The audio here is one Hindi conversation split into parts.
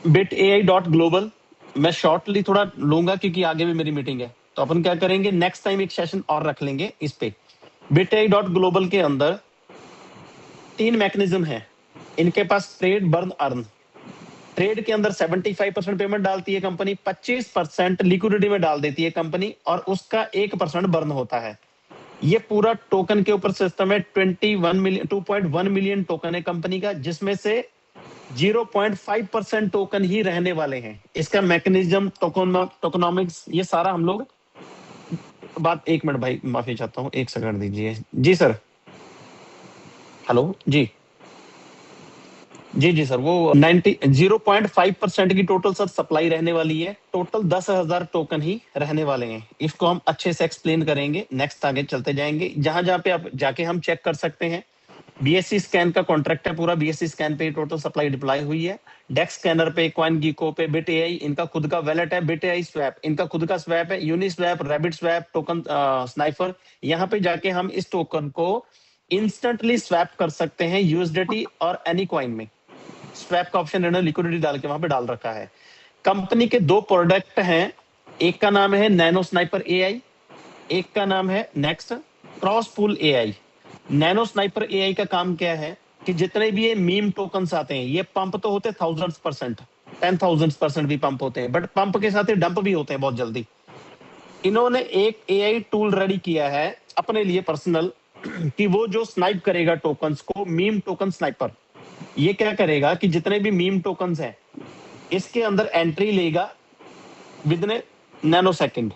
bit.ai.global, मैं शॉर्टली थोड़ा लूंगा क्योंकि आगे भी मेरी मीटिंग है, तो अपन क्या करेंगे नेक्स्ट टाइम एक सेशन और रख लेंगे इस पे। bit.ai.global के अंदर 3 मैकेनिज्म है इनके पास, ट्रेड, बर्न, अर्न। ट्रेड के अंदर 75% पेमेंट डालती है कंपनी, 25% लिक्विडिटी में डाल देती है कंपनी, और उसका 1% बर्न होता है। ये पूरा टोकन के ऊपर सिस्टम है। 2.1 मिलियन टोकन है कंपनी का, जिसमें से 0.5% टोकन ही रहने वाले हैं। इसका मैकेनिज्म, टोकनॉमिक्स, ये सारा हम लोग बात। 1 मिनट भाई, माफी चाहता हूँ, 1 सेकंड दीजिए। जी सर, हेलो जी। जी सर, वो 0.5% की टोटल सर सप्लाई रहने वाली है। टोटल 10,000 टोकन ही रहने वाले हैं। इसको हम अच्छे से एक्सप्लेन करेंगे, नेक्स्ट आगे चलते जाएंगे। जहां जहां पे आप जाके हम चेक कर सकते हैं, बीएससी स्कैन का कॉन्ट्रैक्ट है पूरा, बीएससी स्कैन पे टोटल सप्लाई डिप्लॉय हुई है। डेक्स स्कैनर पे, कॉइन गीको पे, बिट एआई इनका खुद का वैलेट है, बिट एआई स्वैप इनका खुद का स्वैप है, Uniswap, rabbit swap, token sniper. यहाँ पे जाके हम इस टोकन को इंस्टेंटली स्वैप कर सकते हैं यूएसडीटी और एनी कॉइन में। स्वैप का ऑप्शन इन्होंने लिक्विडिटी डाल के वहां पे डाल रखा है। कंपनी के 2 प्रोडक्ट हैं, एक का नाम है नैनो स्नाइपर एआई, एक का नाम है next cross pool AI. Nano sniper AI का काम क्या है कि जितने भी ये मीम टोकन्स आते हैं, ये पंप तो होते 1000%, 10,000% भी पंप होते हैं, बट पंप के साथ ये डंप भी होते हैं बहुत जल्दी। इन्होंने एक एआई टूल रेडी किया है अपने लिए पर्सनल, कि वो जो स्नाइप करेगा टोकन्स को, मीम टोकन स्नाइपर। ये क्या करेगा कि जितने भी मीम टोकन्स हैं, इसके अंदर एंट्री लेगा विद नैनो सेकंड,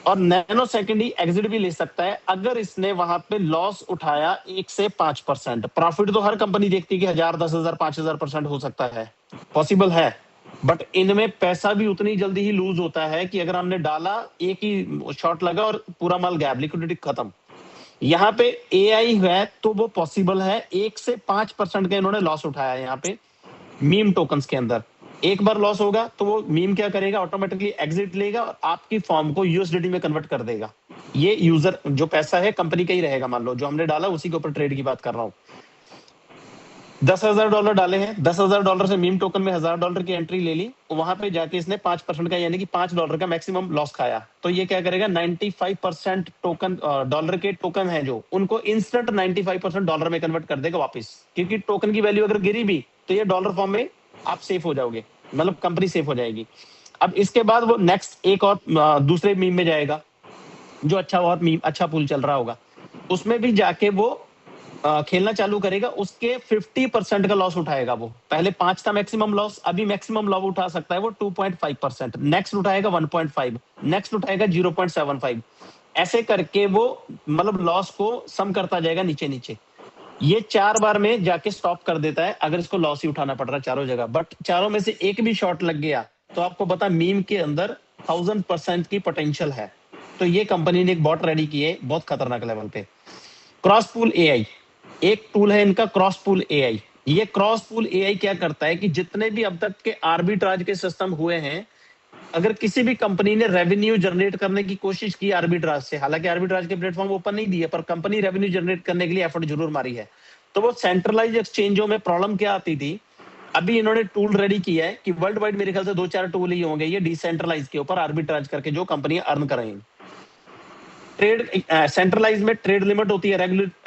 और नैनो सेकंड ही एग्जिट भी ले सकता है अगर इसने वहां पे लॉस उठाया 1 से 5%। प्रॉफिट तो हर कंपनी देखती है कि 1000, 10,000, 5,000% हो सकता है, पॉसिबल है, बट इनमें पैसा भी उतनी जल्दी ही लूज होता है कि अगर हमने डाला, एक ही शॉट लगा और पूरा माल गैप, लिक्विडिटी खत्म। यहाँ पे एआई है तो वो पॉसिबल है। 1 से 5% का इन्होंने लॉस उठाया है यहाँ पे मीम टोकन्स के अंदर। एक बार लॉस होगा तो वो मीम क्या करेगा, ऑटोमेटिकली एग्जिट लेगा और आपकी फॉर्म को यूएसडीटी में कन्वर्ट कर देगा। ये यूजर जो पैसा है कंपनी का ही रहेगा, मान लो जो हमने डाला उसी के ऊपर ट्रेड की बात कर रहा हूँ। $10,000 डाले हैं, $10,000 से मीम टोकन में $1,000 की एंट्री ले ली, वहां पे जाके इसने 5% का यानी कि $5 का मैक्सिमम लॉस खाया, तो ये क्या करेगा, 95% टोकन डॉलर के टोकन है जो, उनको इंस्टेंट 95% डॉलर में कन्वर्ट कर देगा वापस, क्योंकि टोकन की वैल्यू अगर गिरी भी तो ये डॉलर फॉर्म में आप सेफ हो जाओगे, मतलब कंपनी सेफ हो जाएगी। अब इसके बाद वो नेक्स्ट एक और दूसरे मीम में जाएगा, जो अच्छा और मीम अच्छा पूल चल रहा होगा, उसमें भी जाके वो खेलना चालू करेगा। उसके 50% का लॉस उठाएगा वो। पहले 5 था मैक्सिमम लॉस, अभी मैक्सिमम लॉस उठा सकता है वो 2.5%। नेक्स्ट उठाएगा 1.5, नेक्स्ट उठाएगा 0.75। ऐसे करके वो मतलब लॉस को सम करता जाएगा नीचे नीचे। ये 4 बार में जाके स्टॉप कर देता है अगर इसको लॉस ही उठाना पड़ रहा है चारों जगह। बट चारों में से एक भी शॉट लग गया तो आपको पता, मीम के अंदर 1000% की पोटेंशियल है। तो ये कंपनी ने एक बॉट रेडी की है बहुत खतरनाक लेवल पे। क्रॉस पूल एआई एक टूल है इनका, क्रॉस पूल एआई। ये क्रॉस पूल एआई क्या करता है कि जितने भी अब तक के आर्बिट्राज के सिस्टम हुए हैं, अगर किसी भी कंपनी ने रेवेन्यू जनरेट करने की कोशिश की आर्बिट्राज से, हालांकि आर्बिट्राज के प्लेटफॉर्म ओपन नहीं दिए, पर कंपनी रेवेन्यू जनरेट करने के लिए एफर्ट जरूर मारी है, तो वो सेंट्रलाइज एक्सचेंजों में प्रॉब्लम क्या आती थी। अभी इन्होंने टूल रेडी किया है कि वर्ल्ड वाइड मेरे ख्याल से 2-4 टूल ही होंगे ये डिसेंट्रलाइज के ऊपर आर्बिट्राज करके जो कंपनियां अर्न कर रही हैं। ट्रेड सेंट्रलाइज में ट्रेड लिमिट होती है,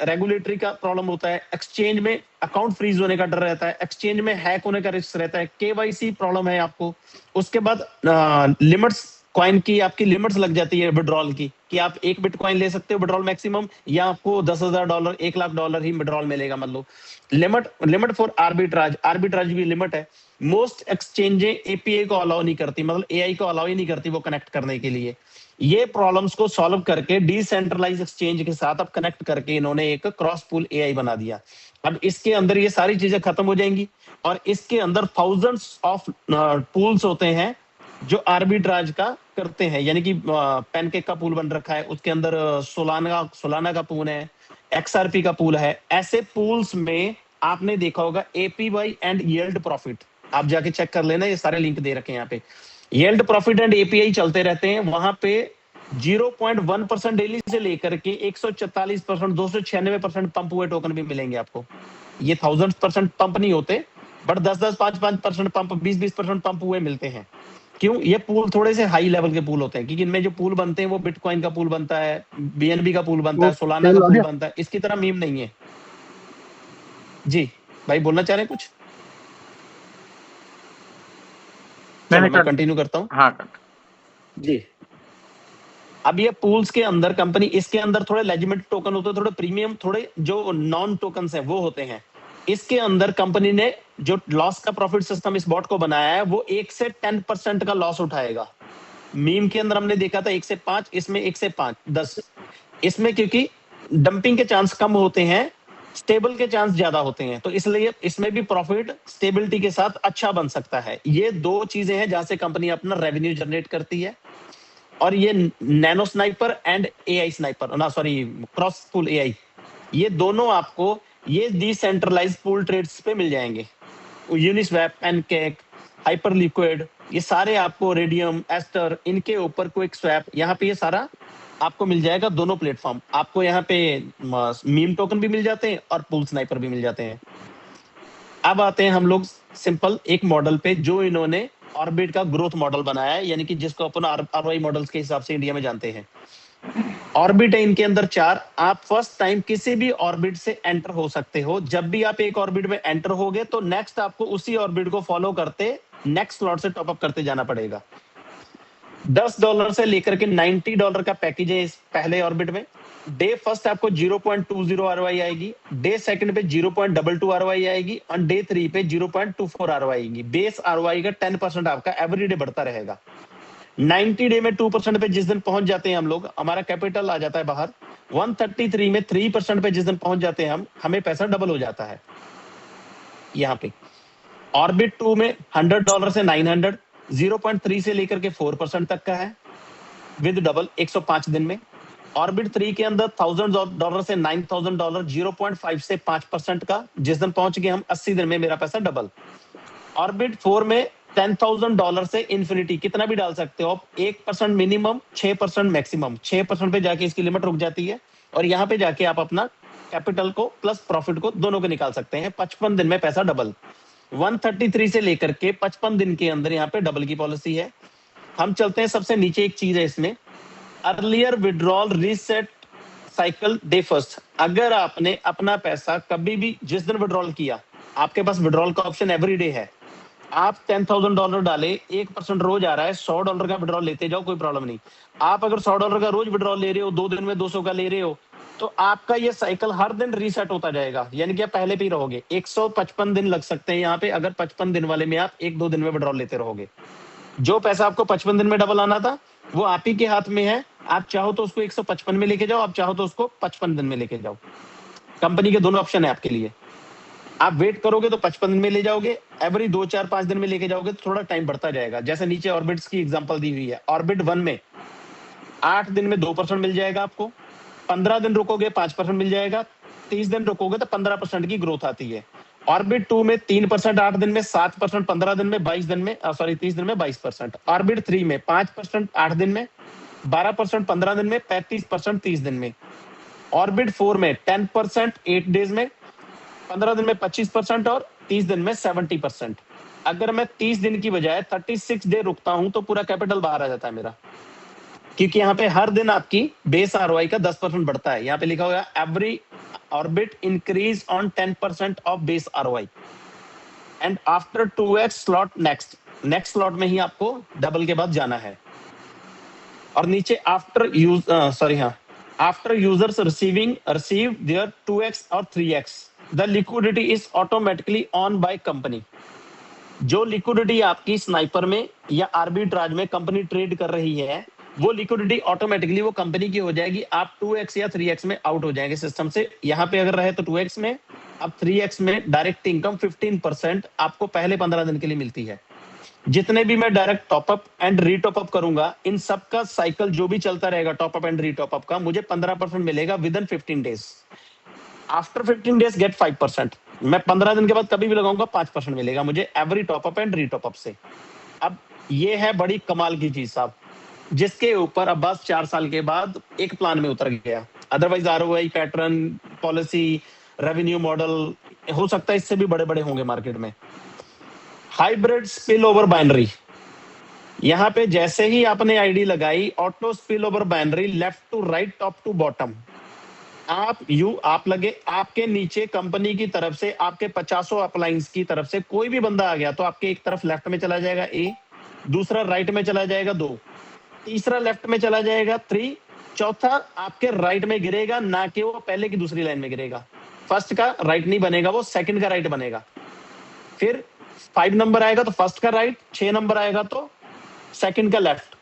रेगुलेटरी का प्रॉब्लम होता है, एक्सचेंज में अकाउंट फ्रीज होने का डर रहता है, एक्सचेंज में हैक होने का रिस्क रहता है, केवाईसी प्रॉब्लम है आपको। उसके बाद लिमिट्स, कॉइन की आपकी लिमिट्स लग जाती है विड्रॉल की, कि आप 1 बिटकॉइन ले सकते हो विड्रॉल मैक्सिमम, या आपको $10,000 $1,00,000 ही विड्रॉल मिलेगा मान लो। लिमिट फॉर आर्बिट्राज, आर्बिट्राज भी लिमिट है। मोस्ट एक्सचेंजें एपीआई को अलाउ नहीं करती, मतलब एआई को अलाउ ही नहीं करती वो कनेक्ट करने के लिए। ये प्रॉब्लम्स को सॉल्व करके डिसेंट्रलाइज एक्सचेंज के साथ अब कनेक्ट करके इन्होंने एक क्रॉस पूल एआई बना दिया। अब इसके अंदर ये सारी चीजें खत्म हो जाएंगी और इसके अंदर थाउजेंड्स ऑफ पूल्स होते हैं जो आर्बिट्राज का करते हैं, यानी कि पैनकेक का पूल बन रखा है, उसके अंदर सोलाना का पूल है, एक्सआरपी का पूल है। ऐसे पूल्स में आपने देखा होगा एपीवाई एंड यील्ड प्रॉफिट, आप जाके चेक कर लेना, ये सारे लिंक दे रखे हैं यहाँ पे। यील्ड प्रॉफिट एंड एपीआई चलते रहते हैं वहां पे। 0.1% डेली से लेकर के 144%, 296% पंप हुए टोकन भी मिलेंगे आपको। ये 1000% पंप नहीं होते, बट 10-10, 5-5% पंप, 20-20% पंप हुए मिलते हैं। क्यों? ये पूल थोड़े से हाई लेवल के पूल होते हैं, क्योंकि इनमें जो पूल बनते हैं वो बिटकॉइन का पूल बनता है, बीएनबी का पूल बनता वो है, सोलाना का चलो पूल अभी बनता है, इसकी तरह मीम नहीं है। जी भाई, बोलना चाह रहे हैं कुछ? चलो मैं कंटिन्यू करता हूँ। हाँ कर। जी, अब ये पूल्स के अंदर कंपनी, इसके अंदर थोड़े लेजिमेंट टोकन होते हैं, थोड़े प्रीमियम, थोड़े जो नॉन टोकन्स हैं वो होते हैं। इसके अंदर कंपनी ने जो लॉस का प्रॉफिट सिस्टम इस बॉट को बनाया है, वो 1 से 10% का लॉस उठाएगा। मीम के अंदर हमने देखा था 1 से 5, इसमें 1 से 5, 10। इसमें क्योंकि डंपिंग के चांस कम होते हैं, स्टेबल के चांस ज्यादा होते हैं, तो इसलिए इसमें भी प्रॉफिट स्टेबिलिटी के साथ अच्छा बन सकता है। ये 2 चीजें हैं जहां से कंपनी अपना रेवेन्यू जनरेट करती है। और ये nano sniper and AI sniper, ना सॉरी, क्रॉस पूल एआई, ये दोनों आपको ये डिसेंट्रलाइज पूल ट्रेड्स पे मिल जाएंगे। यूनिस्वैप, पैनकेक, हाइपर लिक्विड, ये सारे आपको, रेडियम, एस्टर, इनके ऊपर क्विक स्वैप, यहाँ पे ये सारा आपको मिल जाएगा। दोनों प्लेटफॉर्म आपको यहाँ पे मीम टोकन भी मिल जाते हैं और पूल स्नाइपर भी मिल जाते हैं। अब आते हैं हम लोग सिंपल एक मॉडल पे जो इन्होंने ऑर्बिट का ग्रोथ मॉडल बनाया है, यानी कि जिसको अपन आरओआई मॉडल्स के हिसाब से इंडिया में जानते हैं। ऑर्बिट है इनके अंदर 4। आप फर्स्ट टाइम किसी भी ऑर्बिट से एंटर हो सकते हो। जब भी आप एक ऑर्बिट में एंटर होगे तो नेक्स्ट आपको उसी ऑर्बिट को फॉलो करते नेक्स्ट स्लॉट से टॉप अप करते जाना पड़ेगा। $10 से लेकर के $90 का पैकेज है इस पहले ऑर्बिट में। डे फर्स्ट आपको 0.20 आरओआई आएगी, डे सेकंड पे 0.22 आरओआई आएगी और डे 3 पे 0.24 आरओआई आएगी। बेस आरओआई का 10% आपका एवरीडे बढ़ता रहेगा। 90 डे में 2% पे जिस दिन पहुंच जाते हैं हम लोग, हमारा कैपिटल आ जाता है बाहर। 133 में 3% पे जिस दिन पहुंच जाते हैं हम, हमें पैसा डबल हो जाता है। यहाँ पे ऑर्बिट 2 में $100 से 900, 0.3 से लेकर के 4% तक का है विद डबल 105 दिन में। ऑर्बिट 3 के अंदर $1000 से $9000, 0.5 से 5% का, जिस दिन पहुंच गए हम 80 दिन में मेरा पैसा डबल। ऑर्बिट 4 में $10,000 से इन्फिनिटी, कितना भी डाल सकते हो आप, 1% मिनिमम, 6% मैक्सिमम। 6% पे जाके इसकी लिमिट रुक जाती है और यहाँ पे जाके आप अपना कैपिटल को प्लस प्रॉफिट को दोनों को निकाल सकते हैं। 55 दिन में पैसा डबल। 133 से लेकर के 55 दिन के अंदर यहाँ पे डबल की पॉलिसी है। हम चलते हैं सबसे नीचे, एक चीज है इसमें, earlier withdrawal reset cycle day first. अगर आपने अपना पैसा कभी भी जिस दिन विड्रॉल किया, आपके पास विड्रॉल का ऑप्शन एवरी डे है। आप $10,000 डाले, 1% रोज आ रहा है, $100 का विड्रॉल लेते जाओ, कोई प्रॉब्लम नहीं। आप अगर $100 का रोज विड्रॉल ले रहे हो, 2 दिन में 200 का ले रहे हो, तो आपका ये साइकिल हर दिन रीसेट होता जाएगा, यानी कि आप पहले पे ही रहोगे। 155 दिन लग सकते हैं यहाँ पे, अगर 55 दिन वाले में आप 1-2 दिन में विड्रॉल लेते रहोगे। जो पैसा आपको 55 दिन में डबल आना था वो आप ही के हाथ में है। आप चाहो तो उसको 155 में लेके जाओ, आप चाहो तो उसको 55 दिन में लेके जाओ। कंपनी के दोनों ऑप्शन है आपके लिए। आप वेट करोगे तो 55 दिन में ले जाओगे, एवरी 2-4-5 दिन में लेके जाओगे तो थोड़ा टाइम बढ़ता जाएगा। जैसे नीचे ऑर्बिट्स की एग्जांपल दी हुई है। ऑर्बिट 1 में 8 दिन में 2% मिल जाएगा आपको, 15 दिन रुकोगे 5% मिल जाएगा, 30 दिन रुकोगे तो 15% की ग्रोथ आती है। ऑर्बिट 2 में 3% 8 दिन में, 7% 15 दिन में, 22 दिन में, सॉरी 30 दिन में 22%। ऑर्बिट 3 में 5% 8 दिन में, 12% 15 दिन में, 35% 30 दिन में। ऑर्बिट 4 में 10% 8 डेज में, 15 दिन में 25% और 30 दिन में 70%। अगर मैं 30 दिन की बजाय 36 डे रुकता हूं तो पूरा कैपिटल बाहर आ जाता है मेरा, क्योंकि यहाँ पे हर दिन आपकी बेस आरओआई का 10% बढ़ता है। यहाँ पे लिखा होगा every orbit increase on 10% of base ROI and after 2x slot next slot में ही आपको डबल के बाद जाना है। और नीचे after users receive there 2x और 3x the liquidity is automatically on by company. जो लिक्विडिटी आपकी स्नाइपर में या आर्बिट्राज में कंपनी ट्रेड कर रही है, वो लिक्विडिटी ऑटोमेटिकली वो कंपनी की हो जाएगी। आप 2x या 3x में आउट हो जाएंगे सिस्टम से। यहाँ पे अगर रहे तो 2x में, अब 3x में डायरेक्ट इनकम 15% आपको पहले 15 दिन के लिए मिलती है। जितने भी मैं डायरेक्ट टॉपअप एंड रीटॉप अप करूंगा, इन सब का साइकिल जो भी चलता रहेगा टॉपअप एंड रीटॉप अप का, मुझे 15% मिलेगा within 15 days. After 15 days get 5%। मैं 15 दिन के बाद कभी भी लगाऊंगा 5% मिलेगा मुझे एवरी टॉपअप एंड रीटॉप अप से। अब ये है बड़ी कमाल की चीज साहब, जिसके ऊपर अब्बास 4 साल के बाद एक प्लान में उतर गया। Otherwise ROI pattern, policy, revenue model हो सकता है इससे भी बड़े बड़े होंगे मार्केट में। हाइब्रिड स्पिल ओवर बाइनरी, यहाँ पे जैसे ही आपने आईडी लगाई, auto spill over binary left to right, top to bottom, आप लगे, आपके नीचे कंपनी की तरफ से आपके 50 अपलाइंस की तरफ से कोई भी बंदा आ गया तो आपके एक तरफ लेफ्ट में चला जाएगा ए, दूसरा राइट में चला जाएगा 2, तीसरा लेफ्ट में चला जाएगा 3, चौथा आपके राइट में गिरेगा, ना कि वो पहले की दूसरी लाइन में गिरेगा। फर्स्ट का राइट नहीं बनेगा, वो सेकंड का राइट बनेगा। फिर 5 नंबर आएगा तो फर्स्ट का राइट, 6 नंबर आएगा तो सेकंड का लेफ्ट।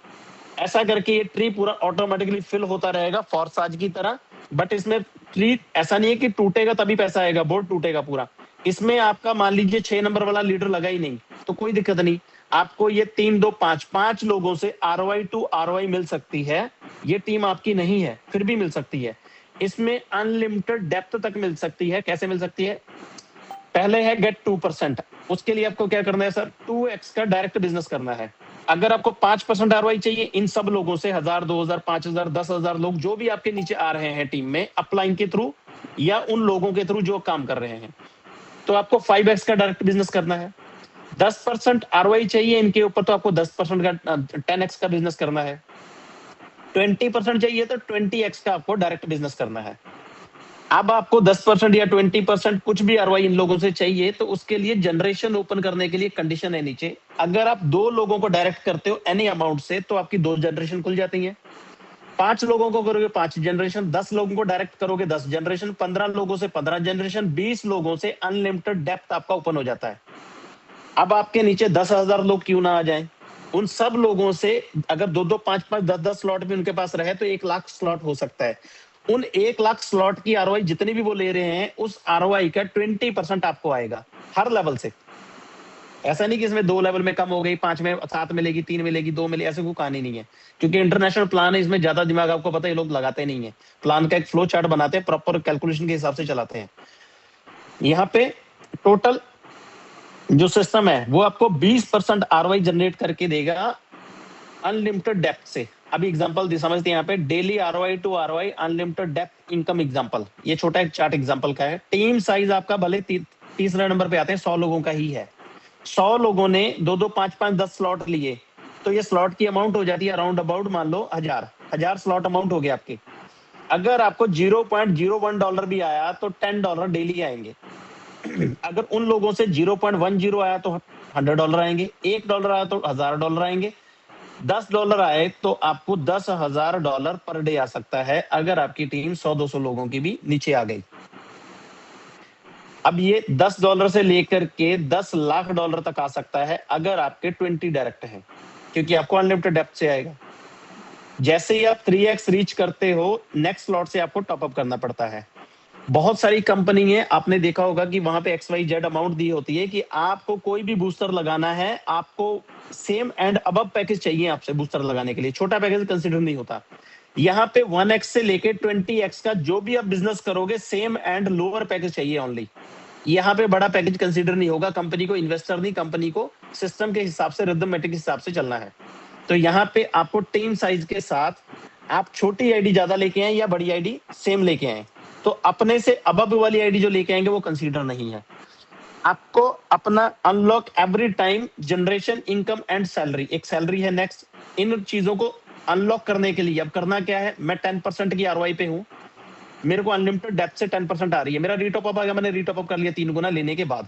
ऐसा करके ये ट्री पूरा ऑटोमेटिकली फिल होता रहेगा फॉरसाज की तरह। बट इसमें ट्री ऐसा नहीं है कि टूटेगा तभी पैसा आएगा, बोर्ड टूटेगा पूरा। इसमें आपका मान लीजिए 6 नंबर वाला लीडर लगा ही नहीं तो कोई दिक्कत नहीं, आपको ये 3 2 5 5 लोगों से ROI टू ROI मिल सकती है। ये टीम आपकी नहीं है फिर भी मिल सकती है। इसमें अनलिमिटेड डेप्थ तक मिल सकती है। कैसे मिल सकती है? पहले है गेट 2%, उसके लिए आपको क्या करना है सर? 2x का डायरेक्ट बिजनेस करना है। अगर आपको 5% ROI चाहिए इन सब लोगों से, 1000 2000 5000 10,000 लोग जो भी आपके नीचे आ रहे हैं टीम में अपलाइन के थ्रू या उन लोगों के थ्रू जो काम कर रहे हैं, तो आपको 5x का डायरेक्ट बिजनेस करना है। 10% ROI चाहिए इनके ऊपर तो आपको 10% का 10x का बिजनेस करना है। 20% चाहिए तो 20x का आपको डायरेक्ट बिजनेस करना है। अब आपको 10% या 20% कुछ भी ROI इन लोगों से चाहिए तो उसके लिए जनरेशन ओपन करने के लिए कंडीशन है नीचे। अगर आप 2 लोगों को डायरेक्ट करते हो एनी अमाउंट से तो आपकी 2 जनरेशन खुल जाती है। 5 लोगों को करोगे 5 जनरेशन, 10 लोगों को डायरेक्ट करोगे 10 जनरेशन, 15 लोगों से 15 जनरेशन, 20 लोगों से अनलिमिटेड डेप्थ आपका ओपन हो जाता है। अब आपके नीचे 10,000 लोग क्यों ना आ जाएं, उन सब लोगों से अगर 2-2 5-5 10-10 स्लॉट भी उनके पास रहे तो 1 लाख स्लॉट हो सकता है। उन 1 लाख स्लॉट की ROI जितनी भी वो ले रहे हैं उस ROI का 20% आपको आएगा हर लेवल से। ऐसा नहीं कि इसमें 2 लेवल में कम हो गई, 5 में 7 मिलेगी, 3 मिलेगी, 2 मिलेगी, ऐसे कोई कहानी नहीं है। क्योंकि इंटरनेशनल प्लान है, इसमें ज्यादा दिमाग आपको पता है लोग लगाते नहीं है। प्लान का एक फ्लो चार्ट बनाते हैं, प्रॉपर कैलकुलेशन के हिसाब से चलाते हैं। यहाँ पे टोटल जो सिस्टम है वो आपको 20% ROI जनरेट करके देगा अनलिमिटेड डेप्थ से। अभी एग्जांपल समझते हैं, यहाँ पे daily ROI to ROI unlimited depth income example, ये छोटा एक चार्ट एग्जांपल का है। टीम साइज आपका भले तीसरा नंबर पे आते हैं, 100 लोगों का ही है। 100 लोगों ने 2-2 5-5 10 स्लॉट लिए तो ये स्लॉट की अमाउंट हो जाती है अराउंड अबाउट मान लो 1000 स्लॉट अमाउंट हो गया आपके। अगर आपको $0.01 भी आया तो $10 डेली आएंगे। अगर उन लोगों से 0.10 आया तो $100 आएंगे, $1 आया तो $1000 आएंगे, $10 आए तो आपको $10,000 पर डे आ सकता है अगर आपकी टीम 100-200 लोगों की भी नीचे आ गई। अब ये $10 से लेकर के $10 लाख तक आ सकता है अगर आपके 20 डायरेक्ट हैं, क्योंकि आपको अनलिमिटेड डेप्थ से आएगा। जैसे ही आप 3x रीच करते हो नेक्स्ट स्लॉट से आपको टॉप अप करना पड़ता है। बहुत सारी कंपनी है, आपने देखा होगा कि वहां पे XYZ अमाउंट दी होती है कि आपको कोई भी बूस्टर लगाना है, आपको सेम एंड अबव पैकेज चाहिए आपसे बूस्टर लगाने के लिए, छोटा पैकेज कंसीडर नहीं होता। यहाँ पे 1x से लेके 20x का जो भी आप बिजनेस करोगे सेम एंड लोअर पैकेज चाहिए ओनली। यहाँ पे बड़ा पैकेज कंसीडर नहीं होगा। कंपनी को इन्वेस्टर नहीं, कंपनी को सिस्टम के हिसाब से, रिदमेटिक हिसाब से चलना है। तो यहाँ पे आपको टीम साइज के साथ आप छोटी आईडी ज्यादा लेके आए या बड़ी आईडी सेम लेके आए तो अपने से अबव वाली आईडी जो लेके आएंगे वो कंसीडर नहीं है। आपको अपना unlock every time generation income and salary, एक सैलरी है नेक्स्ट। इन चीजों को अनलॉक करने के लिए अब करना क्या है, मैं 10% की ROI पे हूं, मेरे को अनलिमिटेड डेप्थ से 10% आ रही है, मेरा रीटॉप अप आ गया, मैंने रीटॉप अप कर लिया 3 गुना लेने के बाद।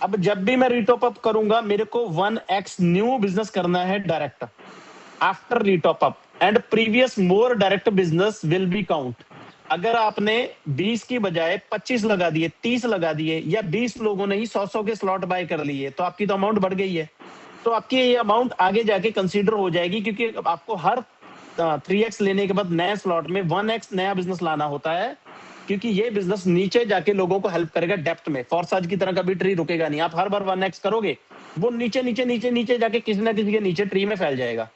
अब जब भी मैं रीटॉप अप करूंगा मेरे को 1x न्यू बिजनेस करना है direct after retop up and previous more direct business will be count. अगर आपने 20 की बजाय 25 लगा दिए, 30 लगा दिए, या 20 लोगों ने ही 100 के स्लॉट बाय कर लिए तो आपकी तो अमाउंट बढ़ गई है। तो आपकी ये अमाउंट आगे जाके कंसीडर हो जाएगी, क्योंकि आपको हर 3x लेने के बाद नए स्लॉट में 1x नया बिजनेस लाना होता है, क्योंकि ये बिजनेस नीचे जाके लोगों को हेल्प करेगा डेप्थ में। फॉरसाज की तरह कभी ट्री रुकेगा नहीं, आप हर बार 1x करोगे वो नीचे नीचे नीचे नीचे जाके किसी ना किसी के नीचे ट्री में फैल जाएगा।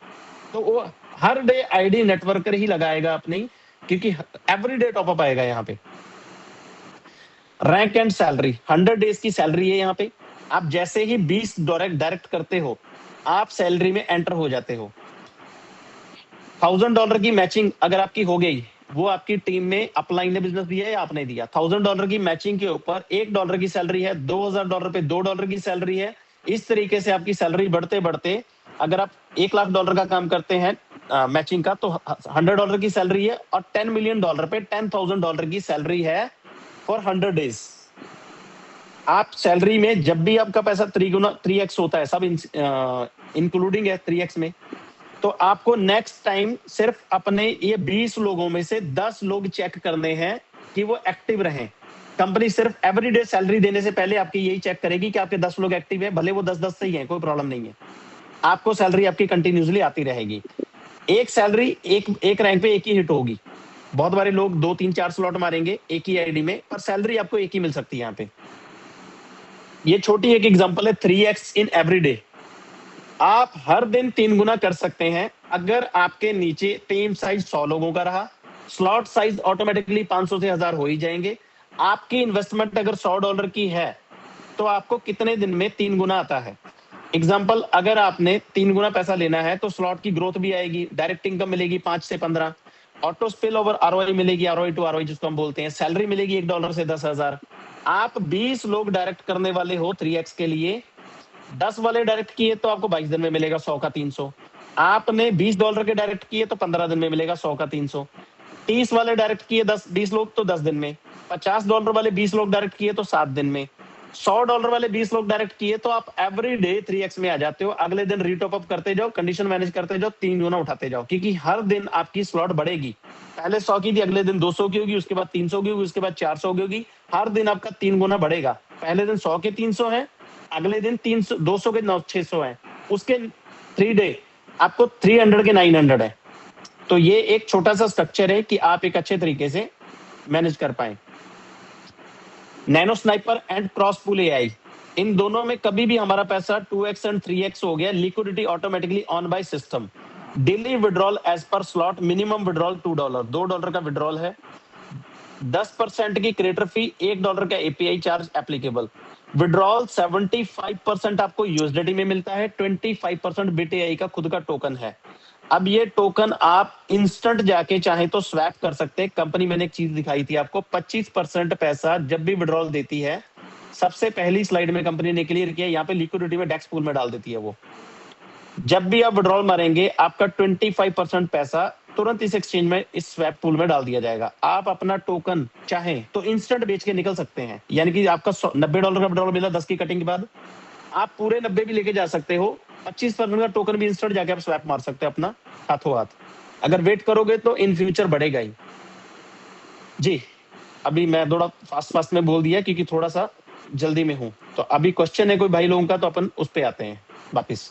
तो वो हर डे आईडी नेटवर्कर ही लगाएगा अपनी, क्योंकि एवरीडे टॉप अप आएगा। यहाँ पे रैंक एंड सैलरी 100 डेज की सैलरी है। यहाँ पे आप जैसे ही 20 डायरेक्ट करते हो आप सैलरी में एंटर हो जाते हो। $1000 की मैचिंग अगर आपकी हो गई, वो आपकी टीम में अपलाइन ने बिजनेस दिया या आपने दिया, $1000 की मैचिंग के ऊपर $1 की सैलरी है, $2000 पे $2 की सैलरी है, इस तरीके से आपकी सैलरी बढ़ते बढ़ते, अगर आप $1 लाख का काम करते हैं मैचिंग का, तो $100 की सैलरी है, और $10 मिलियन पे $10,000 की सैलरी है फॉर 100 डेज। आप सैलरी में जब भी आपका पैसा 3x होता है, सब इंक्लूडिंग है 3x में, तो आपको नेक्स्ट टाइम सिर्फ अपने ये 20 लोगों में से 10 लोग चेक करने हैं कि वो एक्टिव रहें। कंपनी सिर्फ एवरीडे सैलरी देने से पहले आपकी यही चेक करेगी कि आपके 10 लोग एक्टिव हैं, भले वो 10-10 से ही हैं, कोई प्रॉब्लम नहीं है। आपको सैलरी आपकी कंटिन्यूसली आती रहेगी। एक सैलरी एक रैंक पे एक ही हिट होगी। बहुत बारे लोग 2-3-4 स्लॉट मारेंगे एक ही आईडी में, पर सैलरी आपको एक ही मिल सकती है यहाँ पे। ये छोटी एक एग्जांपल है 3x इन एवरीडे। आप हर दिन 3 गुना कर सकते हैं अगर आपके नीचे टीम साइज 100 लोगों का रहा, स्लॉट साइज ऑटोमेटिकली 500 से 1000 हो ही जाएंगे। आपकी इन्वेस्टमेंट अगर $100 की है, तो आपको कितने दिन में 3 गुना आता है? एग्जाम्पल, अगर आपने 3 गुना पैसा लेना है तो स्लॉट की ग्रोथ भी आएगी, डायरेक्ट इनकम मिलेगी 5 से 15, ऑटो स्पिल ओवर आरओआई मिलेगी, आरओआई टू आरओआई जिसको हम बोलते हैं, सैलरी मिलेगी $1 से 10,000। आप 20 लोग डायरेक्ट करने वाले हो 3x के लिए, 10 वाले डायरेक्ट किए तो आपको 22 दिन में मिलेगा 100 का 300। आपने $20 के डायरेक्ट किए तो 15 दिन में मिलेगा 100 का 300। 30 वाले डायरेक्ट किए 20 लोग तो 10 दिन में। $50 वाले 20 लोग डायरेक्ट किए तो 7 दिन में। $100 वाले 20 लोग डायरेक्ट किए तो आप एवरी डे 3x में आ जाते हो। अगले दिन रीटॉप अप करते जाओ, कंडीशन मैनेज करते जाओ, 3 गुना उठाते जाओ, क्योंकि हर दिन आपकी स्लॉट बढ़ेगी। पहले 100 की थी, अगले दिन 200 की होगी, उसके बाद 300 की होगी, उसके बाद 400 की होगी। हर दिन आपका 3 गुना बढ़ेगा। पहले दिन 100 के 300 है, अगले दिन 300 200 के 600 है, उसके 3 डे आपको 300 के 900 है। तो ये एक छोटा सा स्ट्रक्चर है कि आप एक अच्छे तरीके से मैनेज कर पाए। Nano sniper and cross pool AI, इन दोनों में कभी भी हमारा पैसा 2x एंड 3x हो गया, liquidity automatically on buy system. Daily withdrawal as per slot, minimum withdrawal $2 का विड्रॉल है। 10% की क्रिएटर फी, $1 का एपीआई चार्ज एप्लीकेबल। विड्रॉल 75% आपको यूएसडीटी में मिलता है, 25% बीटीआई का खुद का टोकन है। अब ये टोकन आप इंस्टेंट जाके चाहे तो स्वैप कर सकते हैं। कंपनी, मैंने एक चीज दिखाई थी आपको, 25% पैसा जब भी विड्रॉल देती है, सबसे पहली स्लाइड में कंपनी ने क्लियर किया, यहाँ पे लिक्विडिटी में डेक्स पूल में डाल देती है वो। जब भी आप विड्रॉल मारेंगे, आपका 25% पैसा तुरंत इस एक्सचेंज में, इस स्वैप पूल में डाल दिया जाएगा। आप अपना टोकन चाहें तो इंस्टेंट बेच के निकल सकते हैं, यानी कि आपका $90 का विड्रॉल मिला 10 की कटिंग के बाद, आप पूरे 90 भी लेके जा सकते हो। 25% का टोकन भी इंस्टेंट जाके आप स्वैप मार सकते हैं अपना हाथों हाथ। अगर वेट करोगे तो इन फ्यूचर बढ़ेगा ही। जी, अभी मैं थोड़ा फास्ट में बोल दिया क्योंकि थोड़ा सा जल्दी में हूँ। तो अभी क्वेश्चन है कोई भाई लोगों का, तो अपन उस पे आते हैं वापिस।